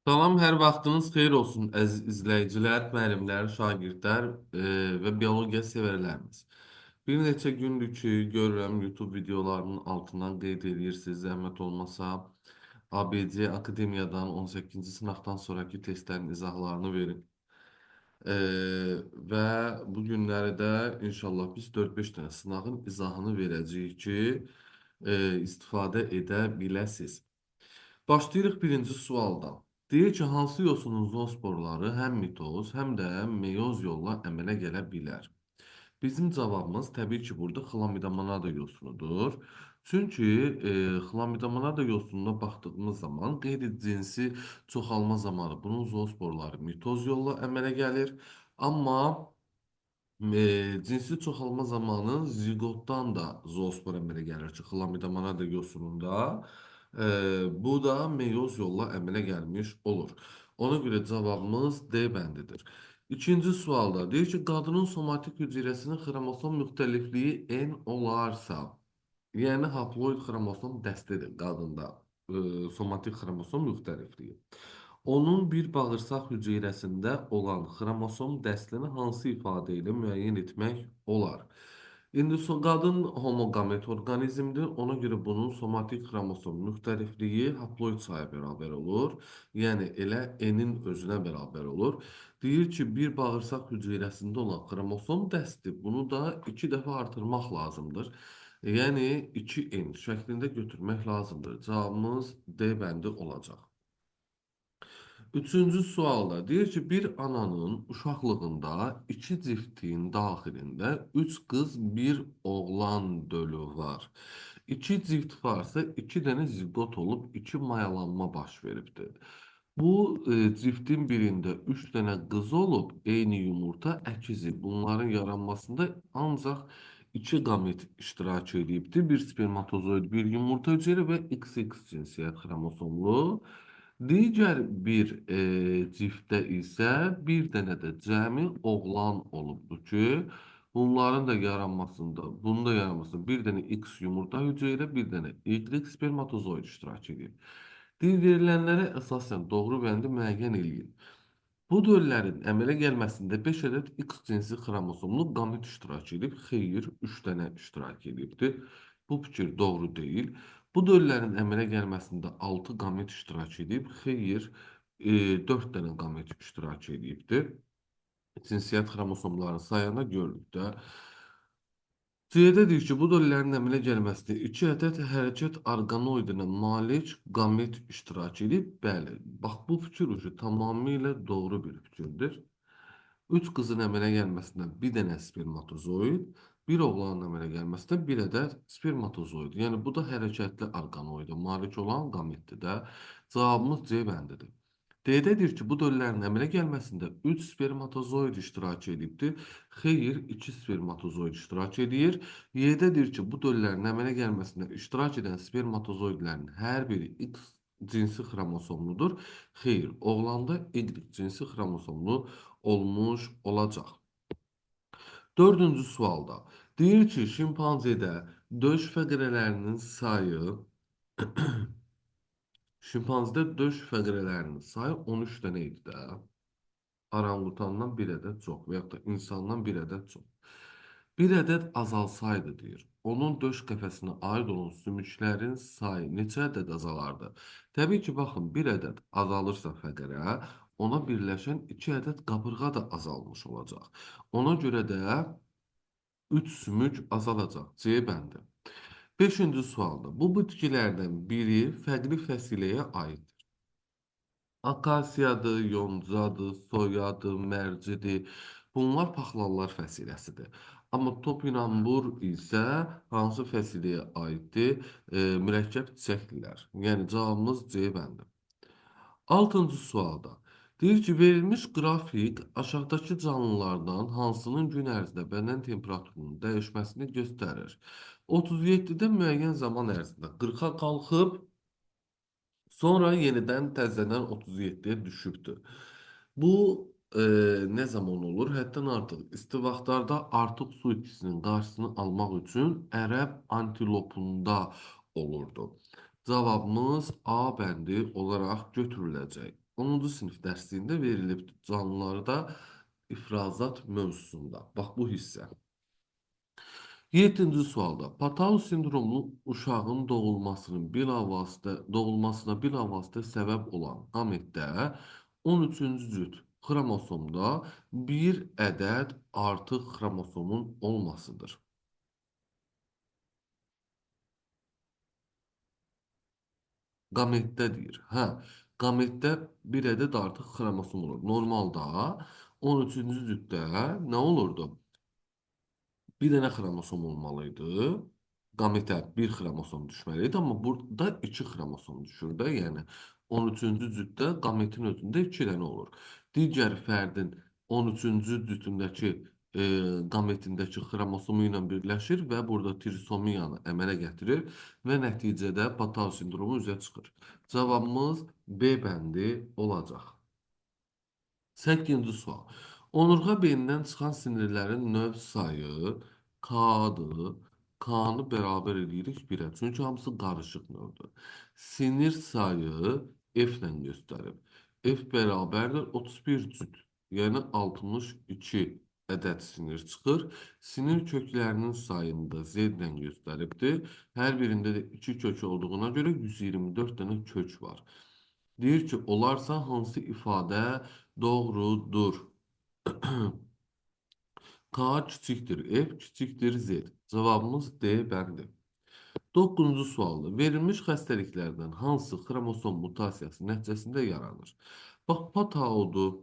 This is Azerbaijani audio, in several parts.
Salam, hər vaxtınız xeyir olsun əziz izləyicilər, müəllimlər, şagirdlər və biologiya sevərlərimiz. Bir neçə gündür ki, görürəm YouTube videolarının altından qeyd edirsiniz, zəhmət olmasa ABC Akademiyadan 18-ci sınavdan sonraki testlərin izahlarını verin. E, və bu günləri də inşallah biz 4-5 dənə sınavın izahını verəcəyik ki, istifadə edə biləsiniz. Başlayırıq birinci sualdan. Deyir ki, hansı yosunun zoosporları həm mitoz, həm də meyoz yolla əmələ gələ bilər? Bizim cavabımız təbii ki, burada xlamidomonada yosunudur. Çünki xlamidomonada yosununa baxdığımız zaman qeyri-cinsi çoxalma zamanı bunun zoosporları mitoz yolla əmələ gəlir. Amma cinsi çoxalma zamanı ziqotdan da zoospor əmələ gəlir ki, xlamidomonada yosununda. Bu da meyoz yolla əmələ gəlmiş olur. Ona görə cavabımız D bəndidir. İkinci sualda deyir ki, qadının somatik hüceyrəsinin xromosom müxtəlifliyi N olarsa, yəni haploid xromosom dəstidir qadında, somatik xromosom müxtəlifliyi. Onun bir bağırsaq hüceyrəsində olan xromosom dəstini hansı ifadə ilə müəyyən etmək olar? İndi qadın homoqamet orqanizmdir. Ona görə bunun somatik xromosom müxtəlifliyi haploid sayı bərabər olur. Yəni elə N-in özünə bərabər olur. Deyir ki, bir bağırsaq hüceyrəsində olan xromosom dəsti bunu da 2 dəfə artırmaq lazımdır. Yəni 2N şəklində götürmək lazımdır. Cavabımız D bəndi olacaq. Üçüncü sualda deyir ki, bir ananın uşaqlığında iki ciftin daxilində üç qız, bir oğlan dölü var. İki cift varsa iki dənə zigot olub, iki mayalanma baş veribdir. Bu ciftin birində üç dənə qız olub, eyni yumurta əkizi. Bunların yaranmasında ancaq iki qamet iştirak edibdir. Bir spermatozoid, bir yumurta hücrə və XX cinsiyyət xromosomlu. Digər bir ciftdə isə bir dənə də cəmi oğlan olubdur ki, bunun da yaranmasında bir dənə X yumurta hüceyrə, bir dənə Y spermatozoid iştirak edir. Verilənlərə əsasən doğru bəndi müəyyən eləyin. Bu döllərin əmələ gəlməsində 5 ədəd X cinsi xromosomlu qamet iştirak edib, xeyr, 3 dənə iştirak edibdir. Bu fikir doğru deyil. Bu döllərin əmələ gəlməsində 6 qamet iştirak edib, xeyr, 4 dənə qamet iştirak edibdir. Cinsiyyət xromosomlarını sayanda görürük də. C-də deyir ki, bu döllərin əmələ gəlməsində 2 ədəd hərəkət orqanoidinə malik qamet iştirak edib. Bəli, bax bu fikir ucu tamamilə doğru bir fikirdir. 3 qızın əmələ gəlməsində bir dənə spermatozoid, bir oğlanın əmələ gəlməsində bir ədəd spermatozoid. Yəni bu da hərəkətli orqanoida malik olan qametdir də. Cavabımız C bəndidir. D-də deyir ki, bu döllərin əmələ gəlməsində 3 spermatozoid iştirak edibdir. Xeyr, 2 spermatozoid iştirak edir. Y-də deyir ki, bu döllərin əmələ gəlməsində iştirak edən spermatozoidlərin hər biri X cinsi xromosomludur. Xeyr, oğlanda Y cinsi xromosomlu olmuş olacaq. Dördüncü sualda deyir ki, şimpanzedə döş fəqrələrinin sayı şimpanzedə döş fəqrələrinin sayı 13 dənə idi də. Orangutandan bir ədəd çox və yaxud da insandan bir ədəd çox. Bir ədəd azalsaydı deyir, onun döş qəfəsinə aid olan sümüklərin sayı neçə ədəd azalardı? Təbii ki, baxın, bir ədəd azalırsa fəqərə, ona birləşən 2 ədəd qabırğa da azalmış olacaq. Ona görə də 3 sümük azalacaq. C bəndi. Beşinci sualda, bu bitkilərdən biri fərqli fəsiləyə aid. Akasiyadır, yoncadır, soyadır, mərcidir. Bunlar paxlallar fəsiləsidir. Amma topinambur isə hansı fəsiləyə aiddir? Mürəkkəb çiçəkdirlər. Yəni cavabımız C bəndi. Altıncı sualda deyir ki, verilmiş qrafik aşağıdakı canlılardan hansının gün ərzində bədən temperaturunun dəyişməsini göstərir. 37-də müəyyən zaman ərzində 40-a qalxıb, sonra yenidən təzədən 37-yə düşübdür. Bu nə zaman olur? Həddən artıq isti vaxtlarda artıq su itkisinin qarşısını almaq üçün ərəb antilopunda olurdu. Cavabımız A bəndi olaraq götürüləcək. 10-cu sinif dərsliyində verilib canlılarda ifrazat mövzusunda. Bax bu hissə. 7-ci sualda Patau sindromlu uşağın doğulmasına bilavasitə səbəb olan qametdə 13-cü cüt xromosomda bir ədəd artıq xromosomun olmasıdır. Qametdə deyir. Hə, qametdə bir ədəd artıq xromosom olur. Normalda 13-cü cütdə nə olurdu? Bir dənə xromosom olmalıydı. Qametə bir xromosom düşməliydi, amma burada iki xromosom düşür də. Yəni 13-cü cütdə qametin özündə iki dənə olur. Digər fərdin 13-cü cütündəki qametindəki xromosomu ilə birləşir və burada trisomiyanı əmələ gətirir və nəticədə Patau sindromu üzə çıxır. Cavabımız B bəndi olacaq. 8-ci sual. Onurğa beynindən çıxan sinirlərin növ sayı K-dır. K-nı bərabər edirik 1-ə. Çünki hamısı qarışıq növdür. Sinir sayı F ilə göstərib. F bərabərdir 31 cüt. Yəni 62 ədəd sinir çıxır. Sinir köklərinin sayını da Z ilə göstəribdir. Hər birində də 2 kök olduğuna görə 124 dənə kök var. Deyir ki, olarsa hansı ifadə doğrudur? K kiçikdir, F kiçikdir Z. Cavabımız D bəndi. 9-cu sualda verilmiş xəstəliklərdən hansı xromosom mutasiyası nəticəsində yaranır? Bax, Pataudur,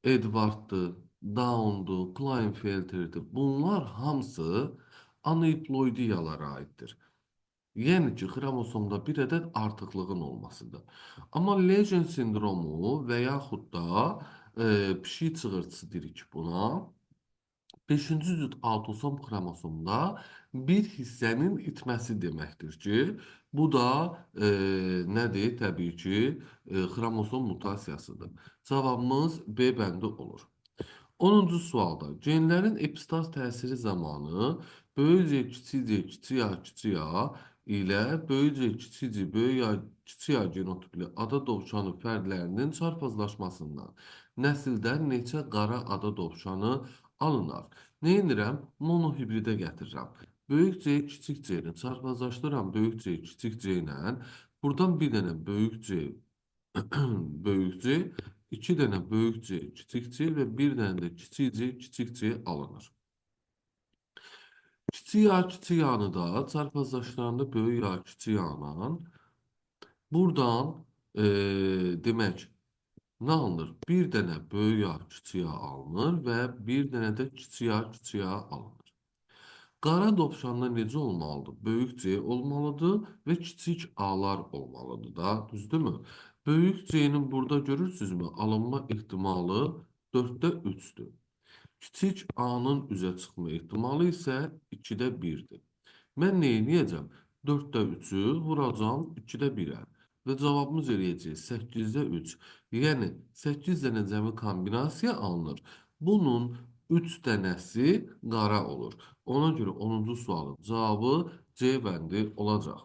Edward'dır, Down'dur, Klinefelter'dir. Bunlar hamısı aneuploidiyalara aiddir. Yəni ki, xromosomda bir ədəd artıqlığın olmasıdır. Amma Lejen sindromu və yaxud da pişik çığırtısı deyirik buna. 5-ci cüt autosom xromosomda bir hissənin itməsi deməkdir ki, bu da nədir? Təbii ki, xromosom mutasiyasıdır. Cavabımız B bəndi olur. 10-cu sualda genlərin epistaz təsiri zamanı böyük C, kiçik C, kiçik A, kiçik A ilə böyük C, kiçik C, böyük A, kiçik A genotipli ada dovşanı fərdlərinin çarpazlaşmasından nəsildən neçə qara ada dovşanı alınar? Nə edirəm? Monohibridə gətirirəm. Böyük C, kiçik C-ni çarpazlaşdıram böyük C, kiçik C ilə. Buradan bir dənə böyük C, böyük C, iki dənə böyük C, kiçik C və bir dənə də kiçik C, kiçik C alınır. Kiçik A, kiçik A'nı da çarpazlaşdıranda böyük A, kiçik A'nın buradan demək nə alınır? Bir dənə böyük A, kiçik A alınır və bir dənə də kiçik A, kiçik A alınır. Qara dovşanda necə olmalıdır? Böyük C olmalıdır və kiçik A-lar olmalıdır da, düzdürmü? Böyük C-nin burada görürsünüzmü? Alınma ehtimalı 4-də 3-dür. Kiçik A-nın üzə çıxma ehtimalı isə 2-də 1-dir. Mən nə edəcəm? 4-də 3-ü vuracam 2-də 1-ə. Və cavabımız eləyəcək 8-də 3. Yəni 8 dənə cəmi kombinasiya alınır. Bunun 3 dənəsi qara olur. Ona görə 10-cu sualın cavabı C bəndi olacaq.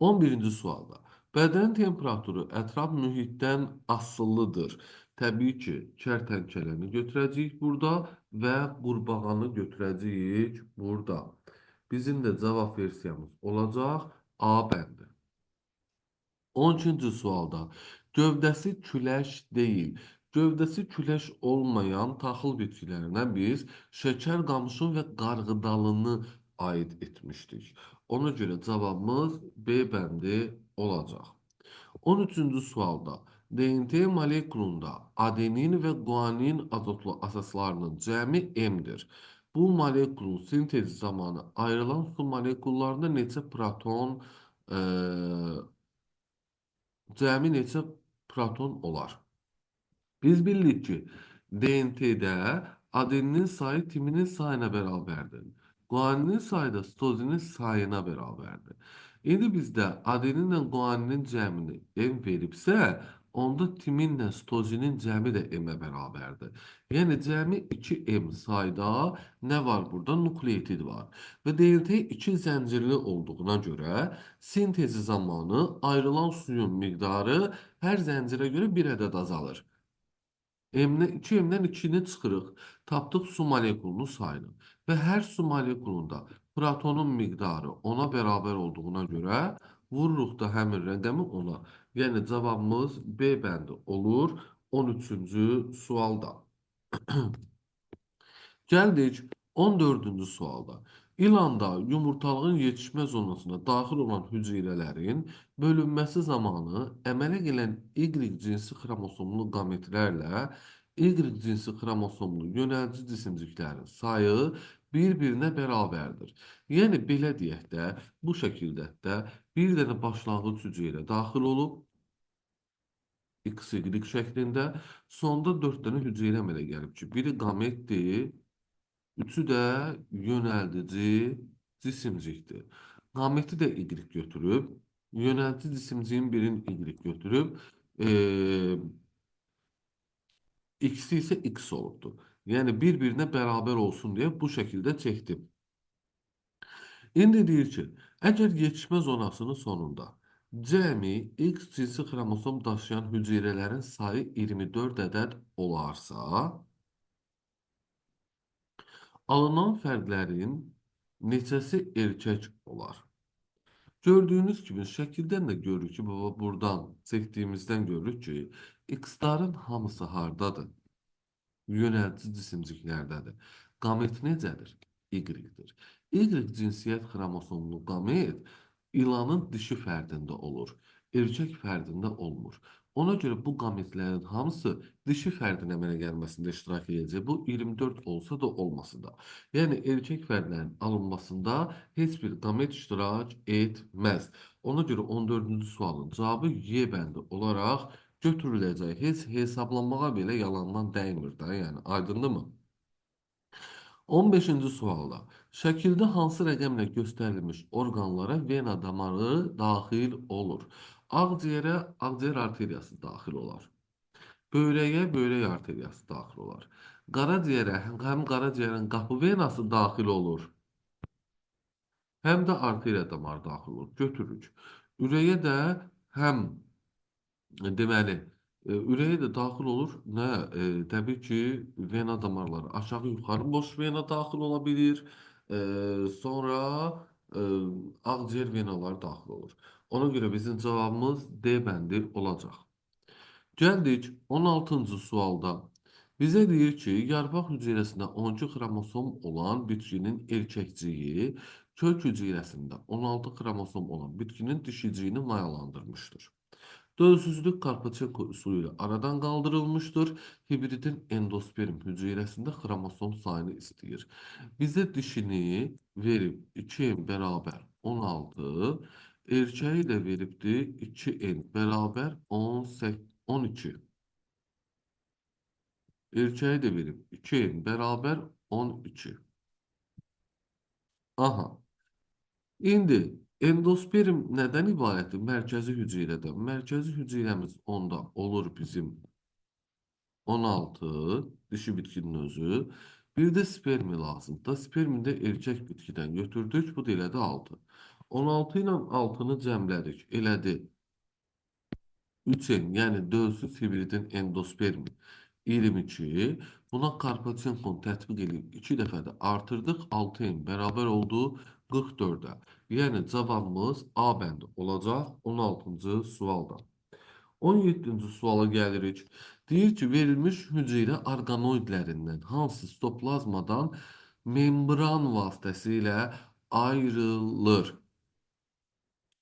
11-ci sualda. Bədən temperaturu ətraf mühitdən asılıdır. Təbii ki, kərtənkələni götürəcəyik burada və qurbağanı götürəcəyik burada. Bizim də cavab versiyamız olacaq A bəndi. 12-ci sualda. Gövdəsi küləş deyil. Gövdəsi küləş olmayan taxıl bitkilərinə biz şəkər qamışın və qarğıdalını aid etmişdik. Ona görə cavabımız B bəndi olacaq. 13-cü sualda DNT molekulunda adenin və guanin azotlu əsaslarının cəmi M-dir. Bu molekulun sintezi zamanı ayrılan su molekullarında neçə proton cəmi neçə proton olar? Biz bilirik ki, DNT-də adeninin sayı timinin sayına bərabərdir. Guaninin sayı da sitozinin sayına bərabərdir. İndi bizdə adeninlə guaninin cəmini M veribsə, onda timinlə stozinin cəmi də M-ə bərabərdir. Yəni cəmi 2M sayda nə var burada? Nukleotid var. Və DNT 2 zəncirli olduğuna görə sintezi zamanı ayrılan suyun miqdarı hər zəncirə görə bir ədəd azalır. M'dən 2M'dən 2-ni çıxırıq. Tapdıq su molekulunun sayını. Və hər su molekulunda protonun miqdarı 10-a bərabər olduğuna görə vururuq da həmin rəqəmi 10-a. Yəni cavabımız B bəndi olur 13-cü sualda. Gəldik 14-cü sualda. İlanda yumurtalığın yetişmə zonasına daxil olan hüceyrələrin bölünməsi zamanı əmələ gələn Y cinsi xromosomlu qametlərlə Y cinsi xromosomlu yönəlci cisimciklərin sayı bir-birinə bərabərdir. Yəni belə deyək də, bu şəkildə də bir dənə başlanğıc hüceyrə daxil olub XY şəklində, sonda 4 dənə hüceyrə əmələ gəlib ki, biri qametdir, üçü də yönəldici cisimcikdir. Qaməti də Y götürüb, yönəldici cisimciyin birini Y götürüb, X-i isə X olubdur. Yəni, bir-birinə bərabər olsun deyə bu şəkildə çəkdim. İndi deyir ki, əgər yetişmə zonasının sonunda cəmi X cinsi xromosom daşıyan hüceyrələrin sayı 24 ədəd olarsa, alınan fərdlərin neçəsi erkək olar? Gördüyünüz kimi şəkildən də görürük ki, baba buradan çəkdiyimizdən görürük ki, X-ların hamısı hardadır? Yönəltici cisimciklərdədir. Qamet necədir? Y-dir. Y cinsiyyət xromosomlu qamet ilanın dişi fərdində olur. Erkək fərdində olmur. Ona görə bu qametlərin hamısı dişi fərdin əmələ gəlməsində iştirak edəcək. Bu 24 olsa da olmasa da. Yəni erkək fərdlərin alınmasında heç bir qamet iştirak etməz. Ona görə 14-cü sualın cavabı Y bəndi olaraq götürüləcək. Heç hesablanmağa belə yalandan dəymir də, yəni aydındırmı? 15-ci sualda şəkildə hansı rəqəmlə göstərilmiş orqanlara vena damarı daxil olur? Ağciyərə ağciyər arteriyası daxil olar. Böyrəyə böyrək arteriyası daxil olar. Qaraciyərə həm qaraciyərin qapı venası daxil olur, həm də arteriya damarı daxil olur. Götürürük. Ürəyə də həm deməli, ürəyə də daxil olur. Nə? Təbii ki, vena damarları aşağı yuxarı boş vena daxil ola bilir. Sonra e, ağciyər venaları daxil olur. Ona görə bizim cavabımız D bəndi olacaq. Gəldik 16-cı sualda. Bizə deyir ki, yarpaq hüceyrəsində 12 xromosom olan bitkinin erkəkciyi kök hüceyrəsində 16 xromosom olan bitkinin dişiciyini mayalandırmışdır. Dölsüzlük Karpachenko üsulü ilə aradan qaldırılmışdır. Hibridin endosperm hüceyrəsində xromosom sayını istəyir. Bizə dişini verib 2n bərabər 16, erkəyi də veribdir 2n bərabər 18, 12. Erkəyi də verib 2n bərabər 12. Aha. İndi endosperm nədən ibarətdir? Mərkəzi hüceyrədən. Mərkəzi hüceyrəmiz onda olur bizim 16, dişi bitkinin özü. Bir də spermi lazımdır. Spermi də erkək bitkidən götürdük. Bu da elədi 6. 16 ilə 6-nı cəmlədik. Elədi 3n, yəni dölsüz hibridin endospermi 22. Buna Karpachenko tətbiq edib 2 dəfə də artırdıq. 6n bərabər oldu 44-ə. Yəni cavabımız A bəndi olacaq 16-cı sualda. 17-ci suala gəlirik. Deyir ki, verilmiş hüceyrə orqanoidlərindən hansı sitoplazmadan membran vasitəsilə ayrılır?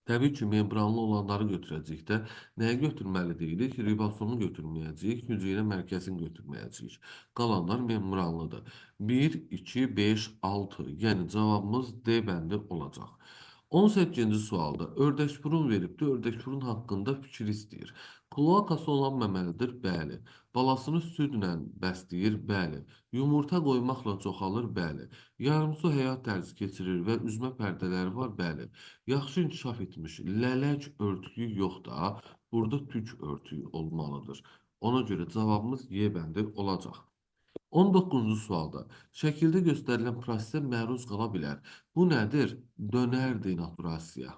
Təbii ki, membranlı olanları götürəcəyik də. Nəyə götürməli deyilik? Ribosomu götürməyəcəyik, hüceyrə mərkəzini götürməyəcəyik. Qalanlar membranlıdır. 1, 2, 5, 6. Yəni cavabımız D bəndi olacaq. 18-ci sualda ördəkburun veribdi. Ördəkburun haqqında fikir istəyir. Kloakası olan məməlidir? Bəli. Balasını südlə bəsləyir? Bəli. Yumurta qoymaqla çoxalır? Bəli. Yarımsu həyat tərzi keçirir və üzmə pərdələri var? Bəli. Yaxşı inkişaf etmiş lələk örtüyü yox da, burada tük örtüyü olmalıdır. Ona görə cavabımız Y bəndi olacaq. 19-cu sualda şəkildə göstərilən prosesə məruz qala bilər. Bu nədir? Dönər denaturasiya.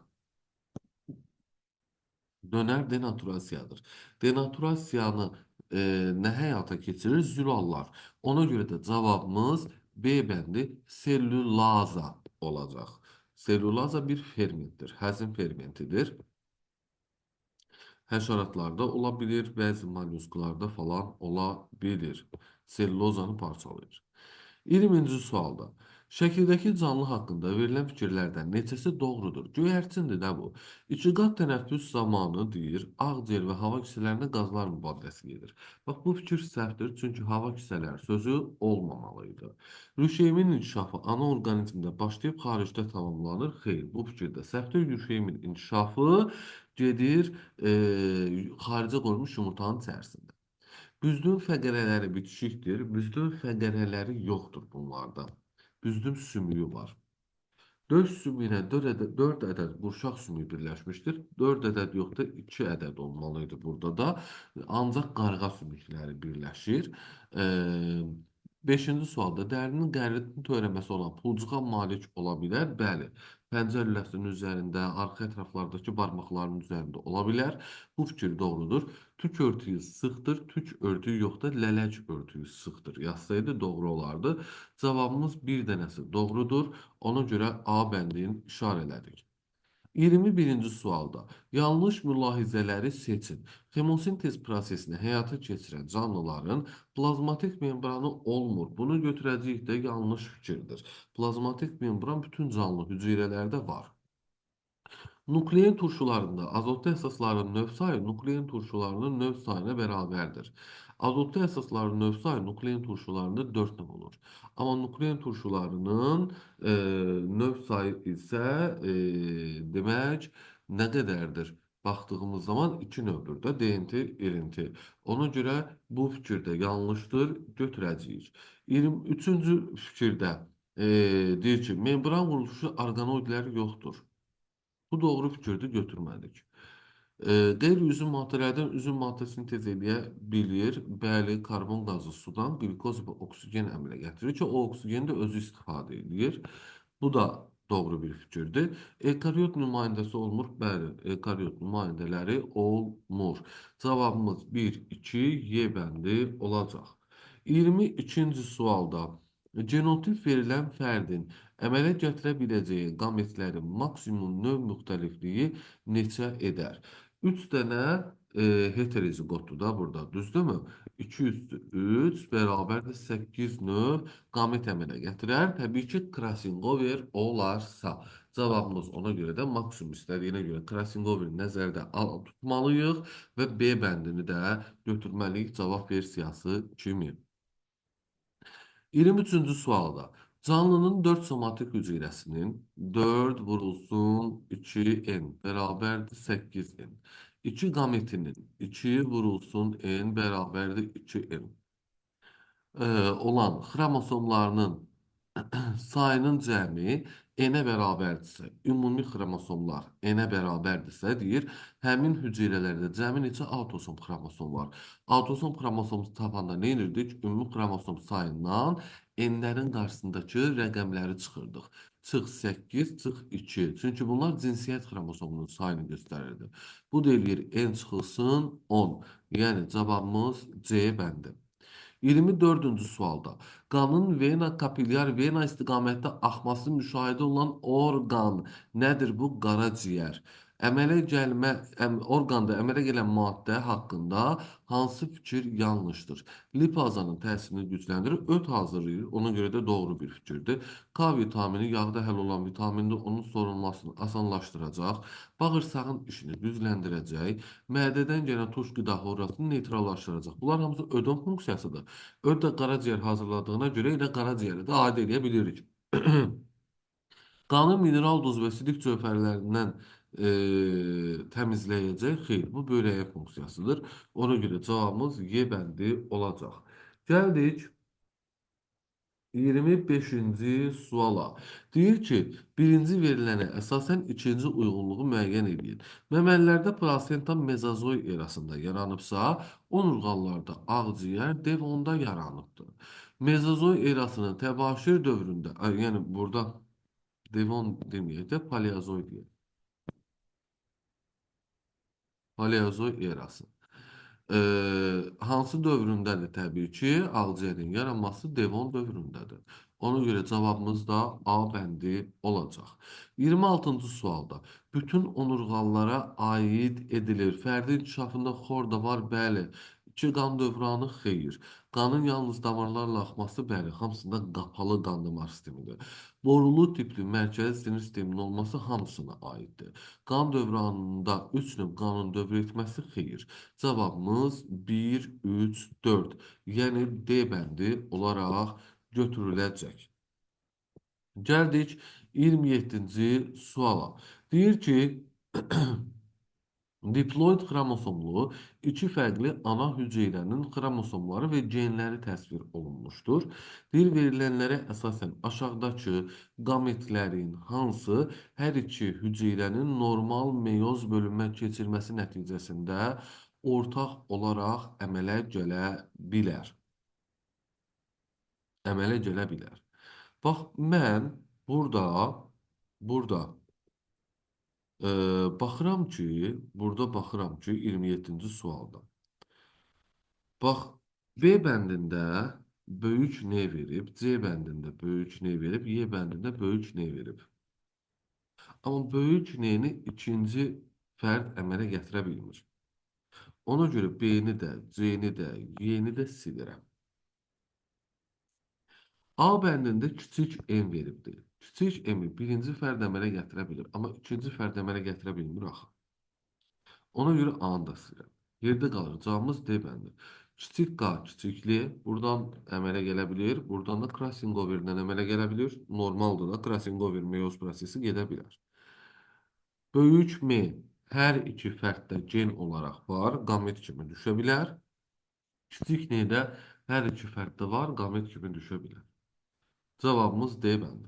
Dönər denaturasiyadır. Denaturasiyanı nə həyata keçirir? Zülallar. Ona görə də cavabımız B bəndi selülaza olacaq. Selülaza bir fermentdir, həzm fermentidir. Həşəratlarda ola bilir, bəzi mollyusklarda falan ola bilir. Sellozanı parçalayır. 20-ci sualda şəkildəki canlı haqqında verilən fikirlərdən neçəsi doğrudur? Göyərçindir də bu. İki qat tənəffüs zamanı deyir, ağciyər və hava kisələrinə qazlar mübadiləsi gedir. Bax, bu fikir səhvdir, çünki hava kisələri sözü olmamalıydı. Rüşeyimin inkişafı ana orqanizmdə başlayıb xaricdə tamamlanır. Xeyr, bu fikir də səhvdir. Rüşeyimin inkişafı gedir xaricə qoyulmuş yumurtanın içərisində. Büzdün fəqərələri bitişikdir. Büzdün fəqərələri yoxdur bunlarda. Büzdün sümüyü var. 4 sümüyünə 4 ədəd qurşaq sümüyü birləşmişdir. 4 ədəd yox da 2 ədəd olmalıydı burada da. Ancaq qarğa sümükləri birləşir. 5-ci sualda dərinin qəritin törəməsi olan pulcuğa malik ola bilər? Bəli. Pəncə lüləsinin üzərində, arxa ətraflardakı barmaqların üzərində ola bilər. Bu fikir doğrudur. Tük örtüyü sıxdır, tük örtüyü yox da lələk örtüyü sıxdır. Yazsaydı doğru olardı. Cavabımız bir dənəsi doğrudur. Ona görə A bəndini işarələdik. 21-ci sualda yanlış mülahizələri seçin. Xemosintez prosesini həyata keçirən canlıların plazmatik membranı olmur. Bunu götürəcəyik də yanlış fikirdir. Plazmatik membran bütün canlı hüceyrələrdə var. Nuklein turşularında azotlu əsasların növ sayı nuklein turşularının növ sayına bərabərdir. Azotlu əsasların növ sayı nuklein turşularında 4 növ olur. Amma nuklein turşularının növ sayı isə demək nə qədərdir? Baxdığımız zaman 2 növdür də DNT, RNT. Ona görə bu fikir də yanlışdır, götürəcəyik. 23-cü fikirdə deyir ki, membran quruluşu orqanoidləri yoxdur. Bu doğru fikirdir, götürmədik. Qeyri-üzüm maddələrdən üzüm maddə sintez edə bilir. Bəli, karbon qazı sudan qlikoz və oksigen əmələ gətirir ki, o oksigeni də özü istifadə edir. Bu da doğru bir fikirdir. Ekariot nümayəndəsi olmur. Bəli, ekariot nümayəndələri olmur. Cavabımız 1, 2, Y bəndi olacaq. 22-ci sualda genotip verilən fərdin əmələ gətirə biləcəyi qametlərin maksimum növ müxtəlifliyi neçə edər? 3 dənə heteroziqotdur da burada, düzdürmü? 2 üstü 3 bərabərdir 8 növ qamet əmələ gətirər. Təbii ki, Krasingover olarsa. Cavabımız ona görə də maksimum istədiyinə görə Krasingoveri nəzərdə tutmalıyıq və B bəndini də götürməliyik cavab versiyası kimi. 23-cü sualda canlının 4 somatik hüceyrəsinin 4 vurulsun 2n bərabərdir 8n. 2 qametinin 2 vurulsun n bərabərdir 2n. Olan xromosomlarının sayının cəmi n-ə bərabərdirsə, ümumi xromosomlar n-ə bərabərdirsə, deyir, həmin hüceyrələrdə cəmi neçə autosom xromosom var? Autosom xromosomu tapanda nə edirdik? Ümumi xromosom sayından n-lərin qarşısındakı rəqəmləri çıxırdıq. Çıx 8, çıx 2. Çünki bunlar cinsiyyət xromosomunun sayını göstərirdi. Bu da eləyir n çıxılsın 10. Yəni cavabımız C bəndi. 24-cü sualda qanın vena kapilyar vena istiqamətdə axması müşahidə olunan orqan nədir bu? Qaraciyər. Orqanda əmələ gələn maddə haqqında hansı fikir yanlışdır? Lipazanın təsirini gücləndirir, öt hazırlayır. Ona görə də doğru bir fikirdir. K vitamini yağda həll olan vitamindir. Onun sorulmasını asanlaşdıracaq. Bağırsağın işini düzləndirəcək. Mədədən gələn turş qida horrasını neytrallaşdıracaq. Bunlar hamısı ödəm funksiyasıdır. Öd də qaraciyər hazırladığına görə elə qaraciyəri də aid edə bilirik. Qanı mineral duz və sidik cövhərlərindən təmizləyəcək. Xeyr, bu böbrəyin funksiyasıdır. Ona görə cavabımız Y bəndi olacaq. Gəldik 25-ci suala. Deyir ki, birinci verilənə əsasən ikinci uyğunluğu müəyyən edin. Məməlilərdə plasenta mezozoy erasında yaranıbsa, onurğalılarda ağciyər devonda yaranıbdır. Mezozoy erasının təbaşir dövründə, yəni burada devon deməyək də paleozoy deyək. Paleozoy erası. Hansı dövründədir? Təbii ki, ağciyərin yaranması devon dövründədir. Ona görə cavabımız da A bəndi olacaq. 26-cı sualda bütün onurğalılara aid edilir. Fərdi inkişafında xor da var, bəli. İki qan dövranı xeyir. Qanın yalnız damarlarla axması, bəli, hamısında qapalı qan damar sistemidir. Borulu tipli mərkəzi sinir sisteminin olması hamısına aiddir. Qan dövranında 3 növ qanın dövr etməsi xeyir. Cavabımız 1, 3, 4. Yəni D bəndi olaraq götürüləcək. Gəldik 27-ci suala. Deyir ki, diploid xromosomlu iki fərqli ana hüceyrənin xromosomları və genləri təsvir olunmuşdur. Deyir, verilənlərə əsasən aşağıdakı qametlərin hansı hər iki hüceyrənin normal meyoz bölünmə keçirməsi nəticəsində ortaq olaraq əmələ gələ bilər? Əmələ gələ bilər. Bax, mən burada baxıram ki, 27-ci sualda. Bax, B bəndində böyük N verib, C bəndində böyük N verib, Y bəndində böyük N verib. Amma böyük N-ni ikinci fərd əmələ gətirə bilmir. Ona görə B-ni də, C-ni də, Y-ni də silirəm. A bəndində kiçik M veribdir. Kiçik M-i birinci fərd əmələ gətirə bilir, amma ikinci fərd əmələ gətirə bilmir axı. Ona görə A-nı da silirəm. Yerdə qalır. Cavabımız D bəndi. Kiçik Q, kiçikli buradan əmələ gələ bilir. Buradan da crossing over-dən əmələ gələ bilir. Normaldır da crossing over meyoz prosesi gedə bilər. Böyük M hər iki fərddə gen olaraq var. Qamet kimi düşə bilər. Kiçik N də hər iki fərddə var. Qamet kimi düşə bilər. Cavabımız D bəndi.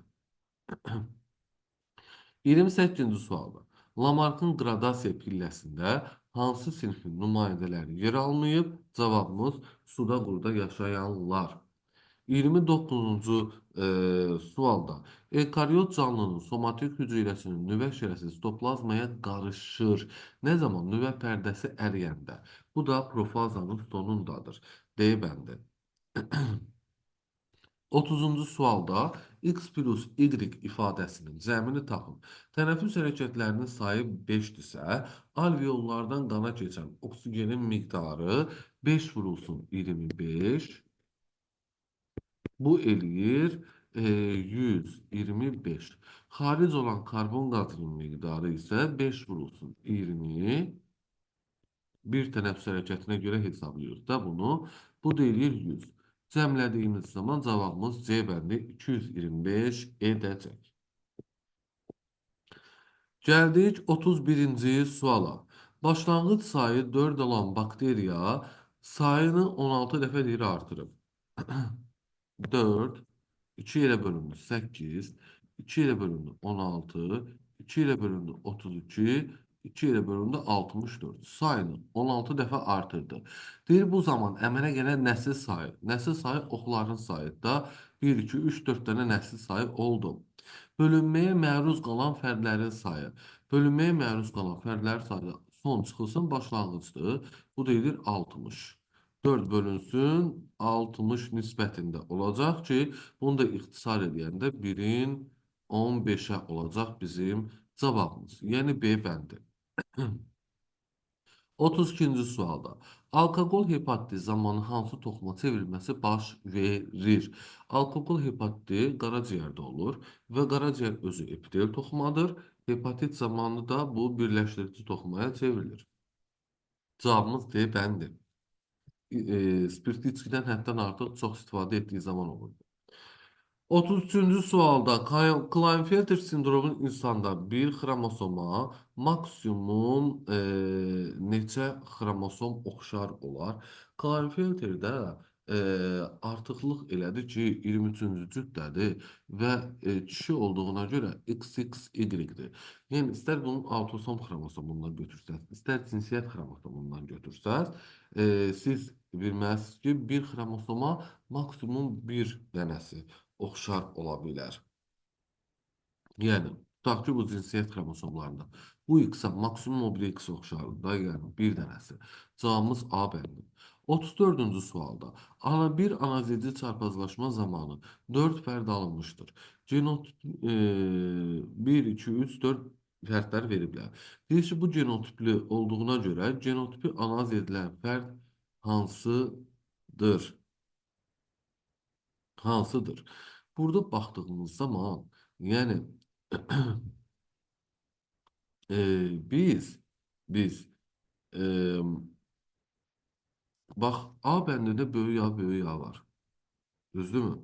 28-ci sualda. Lamarkın qradasiya pilləsində hansı sinfin nümayəndələri yer almayıb? Cavabımız suda quruda yaşayanlar. 29-cu sualda. Eukaryot canlının somatik hüceyrəsinin nüvə şirəsi sitoplazmaya qarışır. Nə zaman? Nüvə pərdəsi əriyəndə. Bu da profazanın sonundadır. D bəndi. 30-cu sualda x plus y ifadəsinin cəmini tapın. Tənəffüs hərəkətlərinin sayı 5-dirsə, alveollardan qana keçən oksigenin miqdarı 5 vurulsun 25. Bu eləyir 125. Xaric olan karbon qazının miqdarı isə 5 vurulsun 20. Bir tənəffüs hərəkətinə görə hesablayırıq da bunu. Bu da eləyir 100. Cəmlədiyimiz zaman cavabımız C bəndi 225 edəcək. Gəldik 31-ci suala. Başlanğıc sayı 4 olan bakteriya sayını 16 dəfə deyir artırıb. 4, 2 ilə bölündü 8, 2 ilə bölündü 16, 2 ilə bölündü 32, 2 ilə bölündü 64. Sayını 16 dəfə artırdı. Deyir, bu zaman əmələ gələn nəsil sayı. Nəsil sayı oxların sayıda 1, 2, 3, 4 dənə nəsil sayı oldu. Bölünməyə məruz qalan fərdlərin sayı. Bölünməyə məruz qalan fərdlərin sayı son çıxılsın başlanğıcdır. Bu deyilir 60. 4 bölünsün 60 nisbətində olacaq ki, bunu da ixtisar edəndə 1-in 15-ə olacaq bizim cavabımız. Yəni B bəndi. 32-ci sualda. Alkoqol hepatiti zamanı hansı toxuma çevrilməsi baş verir? Alkoqol hepatiti qaraciyərdə olur və qaraciyər özü epitel toxumadır. Hepatit zamanı da bu birləşdirici toxumaya çevrilir. Cavabımız D bəndi. Spirtli içkidən həddən artıq çox istifadə etdiyi zaman olur. 33-cü sualda Klinefelter sindromu insanda bir xromosoma maksimum neçə xromosom oxşar olar? Klinefelterdə artıqlıq elədi ki, 23-cü cütdədir və kişi olduğuna görə XXY-dir. Yəni istər bunun autosom xromosomundan götürsəz, istər cinsiyyət xromosomundan götürsəz, siz bilməlisiniz ki, bir xromosoma maksimum bir dənəsi oxşar ola bilər. Yəni, tutaq ki, bu cinsiyyət xromosomlarında. Bu X-a maksimum o bir X oxşardır da, yəni bir dənəsi. Cavabımız A bəndi. 34-cü sualda bir anazedi çarpazlaşma zamanı 4 fərd alınmışdır. Genotip 1, 2, 3, 4 fərdlər veriblər. Deyir ki, bu genotipli olduğuna görə genotipi analiz edilən fərd hansıdır? Hansıdır? Burada baxdığımız zaman, yəni biz bax A bəndində böyük A var. Düzdürmü?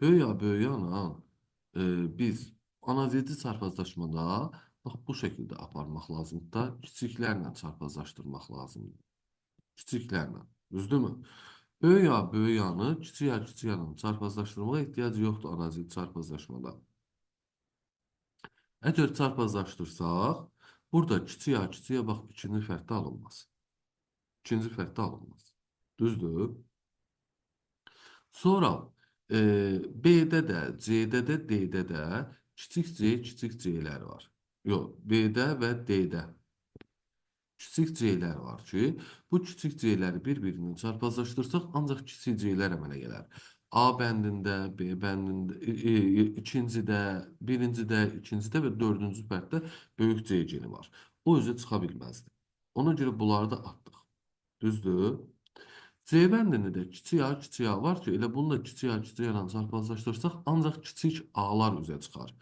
Böyük A biz anazedi çarpazlaşmada bax bu şəkildə aparmaq lazımdır da kiçiklərlə çarpazlaşdırmaq lazımdır. Kiçiklərlə. Düzdürmü? Böyük A-nı kiçik A-la çarpazlaşdırmağa ehtiyac yoxdur anazedi çarpazlaşmada. Əgər çarpazlaşdırsaq, burada kiçiyə bax, ikinci fərddə alınmaz. İkinci fərddə alınmaz. Düzdür? Sonra B-də də, C-də də, D-də də kiçik C-lər var. Yox, B-də və D-də. Kiçik C-lər var ki, bu kiçik C-ləri bir-birini çarpazlaşdırsaq, ancaq kiçik C-lər əmələ gələr. A bəndində, B bəndində, ikincidə, birincidə, ikincidə və dördüncü fərddə böyük C geni var. O üzə çıxa bilməzdi. Ona görə bunları da atdıq. Düzdür? C bəndində də kiçik A var ki, elə bunu da kiçik A ilə çarpazlaşdırsaq, ancaq kiçik A-lar üzə çıxar.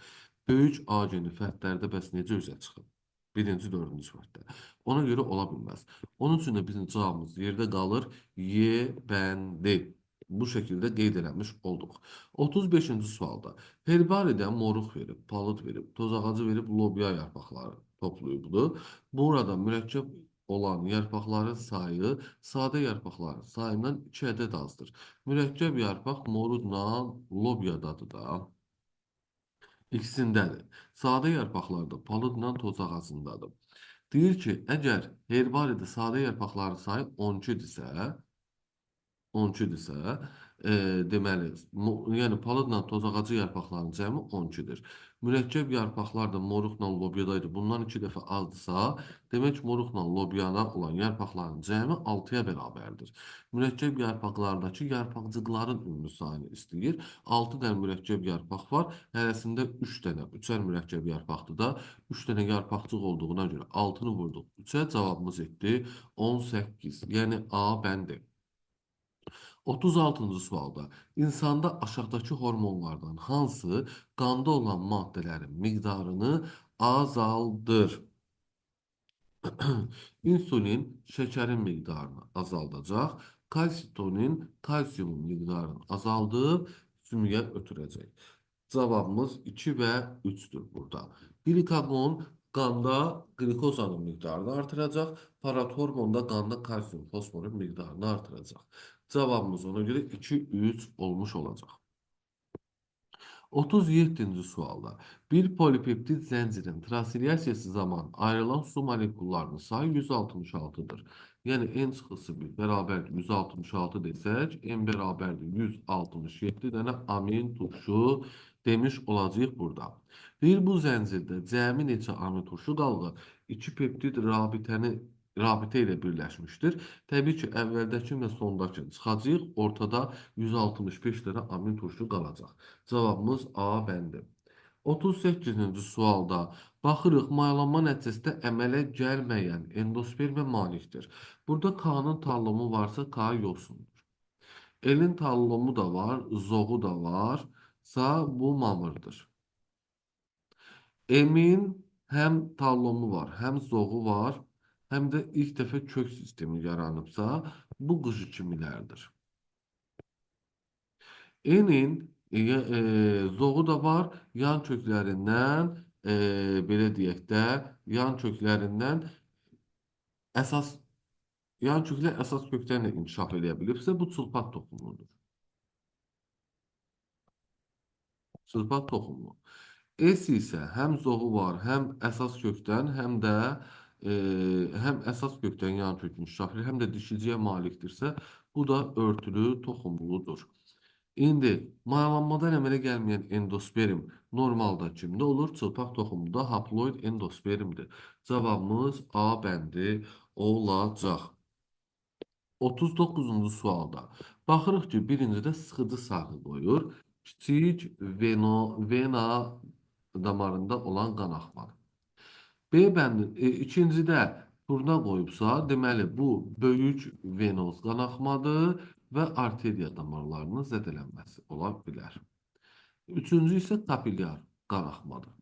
Böyük A geni fərdlərdə bəs necə üzə çıxıb? Birinci, dördüncü fərddə. Ona görə ola bilməz. Onun üçün də bizim cavabımız yerdə qalır. Y bəndi. Bu şəkildə qeyd eləmiş olduq. 35-ci sualda. Herbaridə moruq verib, palıd verib, toz ağacı verib, lobya yarpaqları toplayıbdır. Burada mürəkkəb olan yarpaqların sayı sadə yarpaqların sayından 2 ədəd azdır. Mürəkkəb yarpaq morudla lobyadadır da. İkisindədir. Sadə yarpaqlarda palıdla toz ağacındadır. Deyir ki, əgər herbaridə sadə yarpaqların sayı 12-dirsə, 12-dirsə, deməli, yəni palıdla toz ağacı yarpaqlarının cəmi 12-dir. Mürəkkəb yarpaqlar da moruqla lobyadaydı. Bundan 2 dəfə azdırsa, demək moruqla lobyada olan yarpaqların cəmi 6-ya bərabərdir. Mürəkkəb yarpaqlardakı yarpaqcıqların ümumi sayını istəyir. 6 dənə mürəkkəb yarpaq var. Hərəsində 3 dənə, 3-ər mürəkkəb yarpaqdır da. 3 dənə yarpaqcıq olduğuna görə 6-nı vurduq. 3-ə cavabımız etdi 18. Yəni A bəndi. 36-cı sualda insanda aşağıdakı hormonlardan hansı qanda olan maddələrin miqdarını azaldır? İnsulin şəkərin miqdarını azaldacaq, kalsitonin kalsiumun miqdarını azaldıb sümüyə ötürəcək. Cavabımız 2 və 3-dür burada. Glikagon qanda glikozanın miqdarını artıracaq, parathormonda qanda kalsium, fosforun miqdarını artıracaq. Cavabımız ona görə 2, 3 olmuş olacaq. 37-ci sualda bir polipeptid zəncirin transliyasiyası zamanı ayrılan su molekullarının sayı 166-dır. Yəni n çıxısı 1 bərabərdir 166 desək, n bərabərdir 167 dənə amin turşu demiş olacağıq burada. Deyir bu zəncirdə cəmi neçə amin turşu qalğı 2 peptid rabitə ilə birləşmişdir. Təbii ki, əvvəldəki və sondakı çıxacaq, ortada 165 dənə amin turşu qalacaq. Cavabımız A bəndi. 38-ci sualda baxırıq, mayalanma nəticəsində əmələ gəlməyən endospermə malikdir. Burada K-nın tallomu varsa K yoxsundur. L-in tallomu da var, zoğu da varsa bu mamırdır. M-in həm tallomu var, həm zoğu var, həm də ilk dəfə kök sistemi yaranıbsa, bu qışı kimilərdir. N-in Zoğu da var. Yan köklərindən, belə deyək də, yan köklərindən əsas yan köklər əsas kökdən də inkişaf edə bilibsə, bu çılpaq toxumudur. Çılpaq toxumu. Es isə həm zoğu var, həm əsas kökdən, həm əsas kökdən yan kök inkişaf edir, həm də dişiciyə malikdirsə, bu da örtülü toxumludur. İndi mayalanmadan əmələ gəlməyən endosperm normalda kimdə olur? Çılpaq toxumda haploid endospermdir. Cavabımız A bəndi olacaq. 39-cu sualda. Baxırıq ki, birincidə sıxıcı sarğı qoyur. Kiçik vena damarında olan qan axmadır. B bəndi ikincidə turna qoyubsa, deməli bu böyük venoz qanaxmadır və arteriya damarlarının zədələnməsi ola bilər. Üçüncü isə kapilyar qanaxmadır.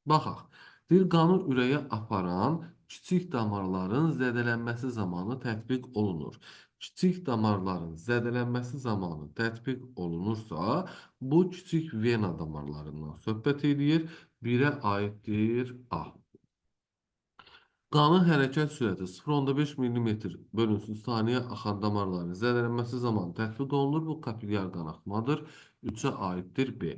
Baxaq. Bir qanı ürəyə aparan kiçik damarların zədələnməsi zamanı tətbiq olunur. Kiçik damarların zədələnməsi zamanı tətbiq olunursa, bu kiçik vena damarlarından söhbət edir. Birə aiddir A. Qanın hərəkət sürəti 0,5 mm bölünsün saniyə axan damarların zədələnməsi zamanı tətbiq olunur. Bu kapilyar qanaxmadır. 3-ə aiddir B.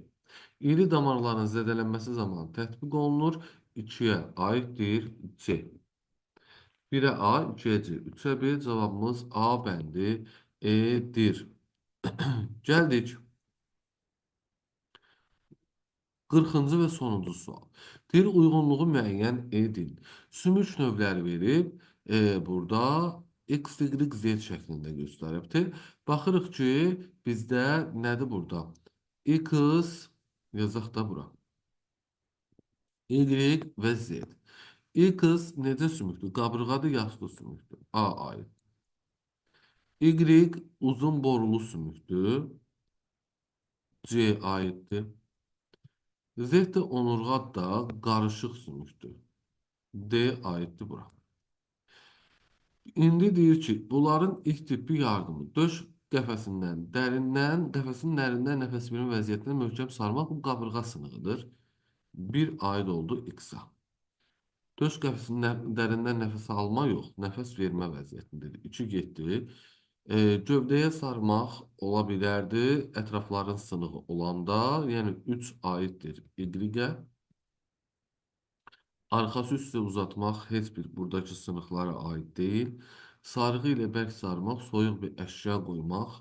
İri damarların zədələnməsi zamanı tətbiq olunur. 2-yə aiddir C. 1-ə A, 2-yə C, 3-ə B. Cavabımız A bəndi E'dir. Gəldik 40-cı və sonuncu sual. Dil uyğunluğu müəyyən edin. Sümük növləri verib, burada X, Y, Z şəklində göstəribdir. Baxırıq ki, bizdə nədir burada? X, yazaq da bura. Y və Z. X necə sümükdür? Qabırğadır, yaşlı sümükdür. A aid. Y uzun borulu sümükdür. C aiddir. Z də onurğa da qarışıq sümükdür. D aiddir bura. İndi deyir ki, bunların ilk tipi yardımı döş qəfəsindən, qəfəsin dərindən nəfəs vermə vəziyyətində möhkəm sarmaq bu qabırğa sınığıdır. Bir aid oldu X-a. Döş qəfəsinin dərindən nəfəs alma yox, nəfəs vermə vəziyyətindədir. 2 getdi. Gövdəyə sarmaq ola bilərdi, ətrafların sınığı olanda, yəni 3 aiddir Y-ə. Arxası üstə uzatmaq heç bir buradakı sınıqlara aid deyil. Sarğı ilə bərk sarmaq, soyuq bir əşya qoymaq,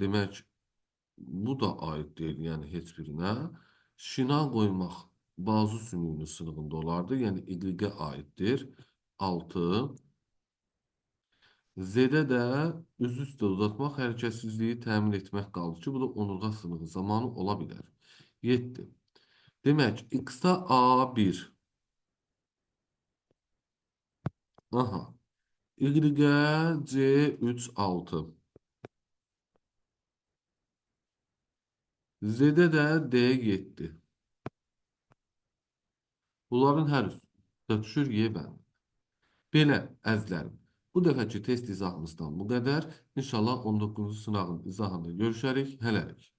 demək, bu da aid deyil, yəni heç birinə. Şina qoymaq bazu sümüyünün sınığında olardı, yəni Y-ə aiddir. 6. Z-də də üz üstə uzatmaq, hərəkətsizliyi təmin etmək qaldı ki, bu da onurğa sınığı zamanı ola bilər. 7. Demək, X-da A1. Aha. Y-ə C3 6. Z-də də D7. Bunların hər üstü düşür Y bəndi. Belə əzlərim. Bu dəfəki test izahımızdan bu qədər. İnşallah 19-cu sınavın izahında görüşərik. Hələlik.